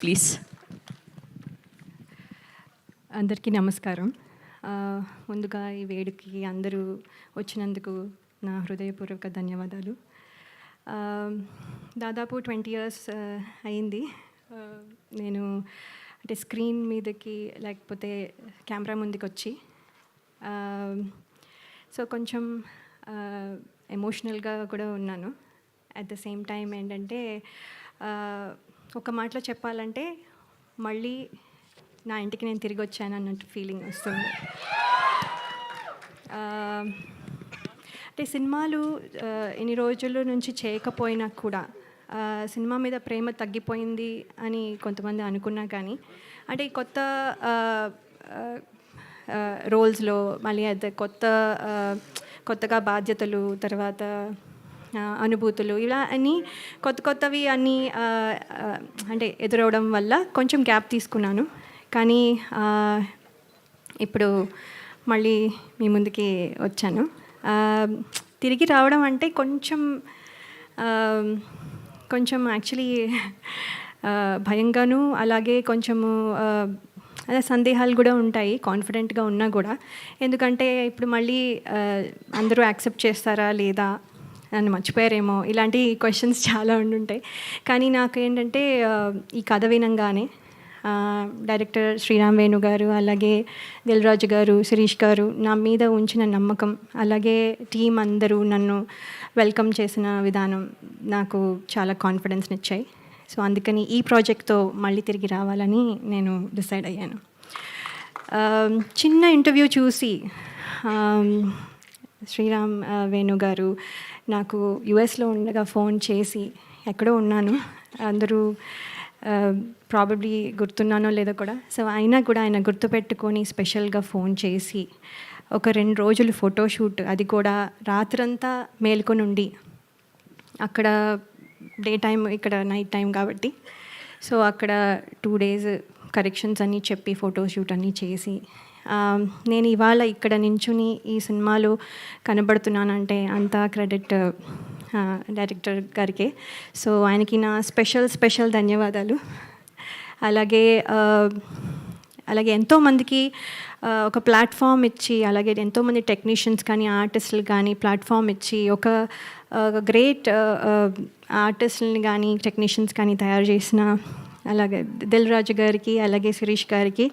Please. అందరికీ నమస్కారం. ముందుగా ఈ వేడుకకి అందరూ వచ్చినందుకు నా హృదయపూర్వక ధన్యవాదాలు. దాదాపు 20 years అయింది నేను అంటే స్క్రీన్ మీదకి లేకపోతే కెమెరా ముందుకు వచ్చి. సో కొంచెం ఎమోషనల్గా కూడా ఉన్నాను. అట్ ద సేమ్ టైం ఏంటంటే ఒక మాటలో చెప్పాలంటే మళ్ళీ నా ఇంటికి నేను తిరిగి వచ్చాను అన్నట్టు ఫీలింగ్ వస్తుంది. అంటే సినిమాలు ఎన్ని రోజుల నుంచి చేయకపోయినా కూడా సినిమా మీద ప్రేమ తగ్గిపోయింది అని కొంతమంది అనుకున్నా కానీ అంటే ఈ రోల్స్లో మళ్ళీ అదే కొత్తగా బాధ్యతలు, తర్వాత అనుభూతులు, ఇలా అన్నీ కొత్తవి అన్నీ అంటే ఎదురవడం వల్ల కొంచెం గ్యాప్ తీసుకున్నాను. కానీ ఇప్పుడు మళ్ళీ మీ ముందుకి వచ్చాను. తిరిగి రావడం అంటే కొంచెం యాక్చువల్లీ భయంగాను, అలాగే కొంచెము అదే సందేహాలు కూడా ఉంటాయి కాన్ఫిడెంట్గా ఉన్నా కూడా. ఎందుకంటే ఇప్పుడు మళ్ళీ అందరూ యాక్సెప్ట్ చేస్తారా లేదా, నన్ను మర్చిపోయారేమో, ఇలాంటి క్వశ్చన్స్ చాలా ఉండుంటాయి. కానీ నాకేంటంటే ఈ కథ వినంగానే డైరెక్టర్ శ్రీరామ్ వేణు గారు, అలాగే దిల్ రాజు గారు, శిరీష్ గారు నా మీద ఉంచిన నమ్మకం, అలాగే టీం అందరూ నన్ను వెల్కమ్ చేసిన విధానం నాకు చాలా కాన్ఫిడెన్స్ని ఇచ్చాయి. సో అందుకని ఈ ప్రాజెక్ట్తో మళ్ళీ తిరిగి రావాలని నేను డిసైడ్ అయ్యాను. చిన్న ఇంటర్వ్యూ చూసి శ్రీరామ్ వేణు గారు నాకు యుఎస్లో ఉండగా ఫోన్ చేసి, ఎక్కడో ఉన్నాను, అందరూ ప్రాబబ్లీ గుర్తున్నానో లేదో కూడా, సో అయినా కూడా ఆయన గుర్తుపెట్టుకొని స్పెషల్గా ఫోన్ చేసి ఒక 2 రోజులు ఫోటోషూట్, అది కూడా రాత్రంతా మేల్కొని ఉండి, అక్కడ డే టైం ఇక్కడ నైట్ టైం కాబట్టి, సో అక్కడ 2 days కరెక్షన్స్ అన్నీ చెప్పి ఫోటోషూట్ అన్నీ చేసి నేను ఇవాళ ఇక్కడ నించుని ఈ సినిమాలో కనబడుతున్నానంటే అంతా క్రెడిట్ డైరెక్టర్ గారికే. సో ఆయనకి నా స్పెషల్ ధన్యవాదాలు. అలాగే ఎంతోమందికి ఒక ప్లాట్ఫామ్ ఇచ్చి, అలాగే ఎంతోమంది టెక్నీషియన్స్ కానీ ఆర్టిస్టులు కానీ ప్లాట్ఫామ్ ఇచ్చి ఒక గ్రేట్ ఆర్టిస్టులని కానీ టెక్నీషియన్స్ కానీ తయారు చేసిన అలాగే దిల్ రాజు గారికి, అలాగే శిరీష్ గారికి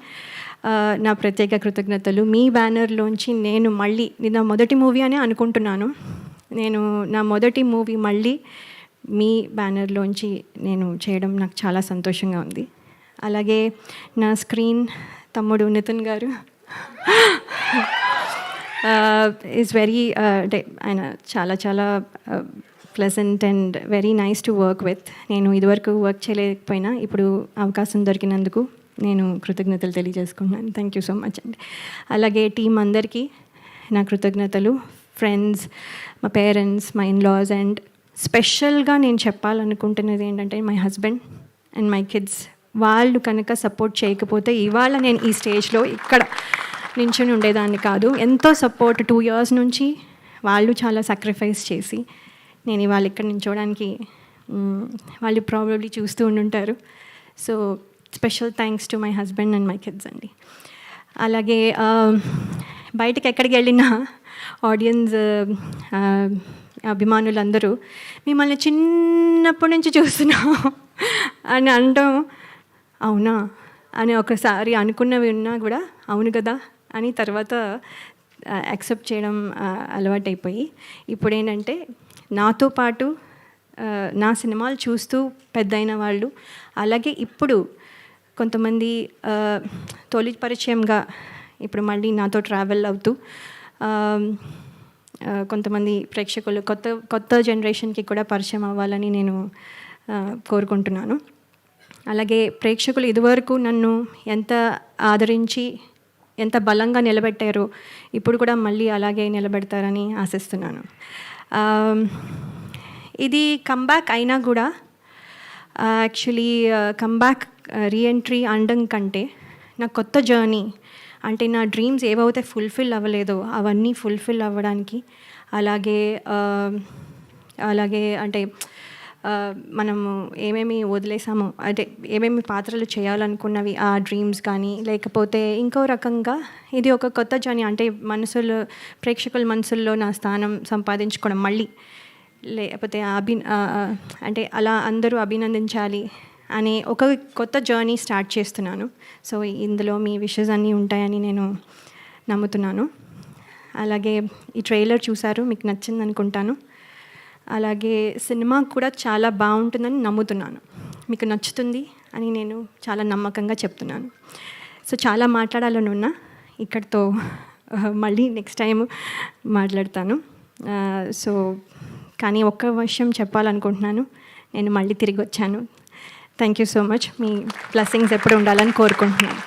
నా ప్రత్యేక కృతజ్ఞతలు. మీ బ్యానర్లోంచి నేను మళ్ళీ, నా మొదటి మూవీ అని అనుకుంటున్నాను, నా మొదటి మూవీ మళ్ళీ మీ బ్యానర్లోంచి నేను చేయడం నాకు చాలా సంతోషంగా ఉంది. అలాగే నా స్క్రీన్ తమ్ముడు నితిన్ గారు ఈజ్ వెరీ అంటే ఆయన చాలా pleasant and very nice to work with. నేను ఇదివరకు వర్క్ చేయలేకపోయినా ఇప్పుడు అవకాశం దొరికినందుకు నేను కృతజ్ఞతలు తెలియజేసుకుంటున్నాను. థ్యాంక్ యూ సో మచ్ అండి. అలాగే టీం అందరికీ నా కృతజ్ఞతలు, ఫ్రెండ్స్, మా పేరెంట్స్, మా ఇన్లాస్, అండ్ స్పెషల్గా నేను చెప్పాలనుకుంటున్నది ఏంటంటే my husband and my kids. వాళ్ళు కనుక సపోర్ట్ చేయకపోతే ఇవాళ నేను ఈ స్టేజ్లో ఇక్కడ నించుని ఉండేదాన్ని కాదు. ఎంతో సపోర్ట్ 2 years నుంచి వాళ్ళు చాలా సాక్రిఫైస్ చేసి నేను ఇవాళ ఇక్కడ నించోడానికి వాళ్ళు ప్రాబబ్లీ చూస్తూ ఉండుంటారు. So special thanks to my husband and my kids అండి. అలాగే బయటకు ఎక్కడికి వెళ్ళినా ఆడియన్స్, అభిమానులందరూ మిమ్మల్ని చిన్నప్పటి నుంచి చూస్తున్నాం అని అనడం, అవునా అని ఒకసారి అనుకున్నవి ఉన్నా కూడా అవును కదా అని తర్వాత యాక్సెప్ట్ చేయడం అలవాటైపోయి, ఇప్పుడు ఏంటంటే నాతో పాటు నా సినిమాలు చూస్తూ పెద్దయిన వాళ్ళు, అలాగే ఇప్పుడు కొంతమంది తొలి పరిచయంగా ఇప్పుడు మళ్ళీ నాతో ట్రావెల్ అవుతూ కొంతమంది ప్రేక్షకులు కొత్త జనరేషన్కి కూడా పరిచయం అవ్వాలని నేను కోరుకుంటున్నాను. అలాగే ప్రేక్షకులు ఇదివరకు నన్ను ఎంత ఆదరించి ఎంత బలంగా నిలబెట్టారో ఇప్పుడు కూడా మళ్ళీ అలాగే నిలబెడతారని ఆశిస్తున్నాను. ఇది కంబ్యాక్ అయినా కూడా యాక్చువల్లీ కంబ్యాక్ రీఎంట్రీ అనడం కంటే నా కొత్త జర్నీ, అంటే నా డ్రీమ్స్ ఏవైతే ఫుల్ఫిల్ అవ్వలేదో అవన్నీ ఫుల్ఫిల్ అవ్వడానికి, అలాగే అంటే మనము ఏమేమి వదిలేసామో, అంటే ఏమేమి పాత్రలు చేయాలనుకున్నవి ఆ డ్రీమ్స్ కానీ, లేకపోతే ఇంకో రకంగా ఇది ఒక కొత్త జర్నీ, అంటే ప్రేక్షకుల మనసుల్లో నా స్థానం సంపాదించుకోవడం మళ్ళీ, లేకపోతే అంటే అలా అందరూ అభినందించాలి అనే ఒక కొత్త జర్నీ స్టార్ట్ చేస్తున్నాను. సో ఇందులో మీ విషెస్ అన్నీ ఉంటాయని నేను నమ్ముతున్నాను. అలాగే ఈ ట్రైలర్ చూసారు, మీకు నచ్చింది అనుకుంటాను. అలాగే సినిమా కూడా చాలా బాగుంటుందని నమ్ముతున్నాను, మీకు నచ్చుతుంది అని నేను చాలా నమ్మకంగా చెప్తున్నాను. సో చాలా మాట్లాడాలని ఉన్నా, ఇక్కడితో మళ్ళీ నెక్స్ట్ టైం మాట్లాడతాను. సో కానీ ఒక్క విషయం చెప్పాలనుకుంటున్నాను, నేను మళ్ళీ తిరిగి వచ్చాను. Thank you so much. Me blessings ఎప్పుడు ఉండాలని కోరుకుంటున్నాను.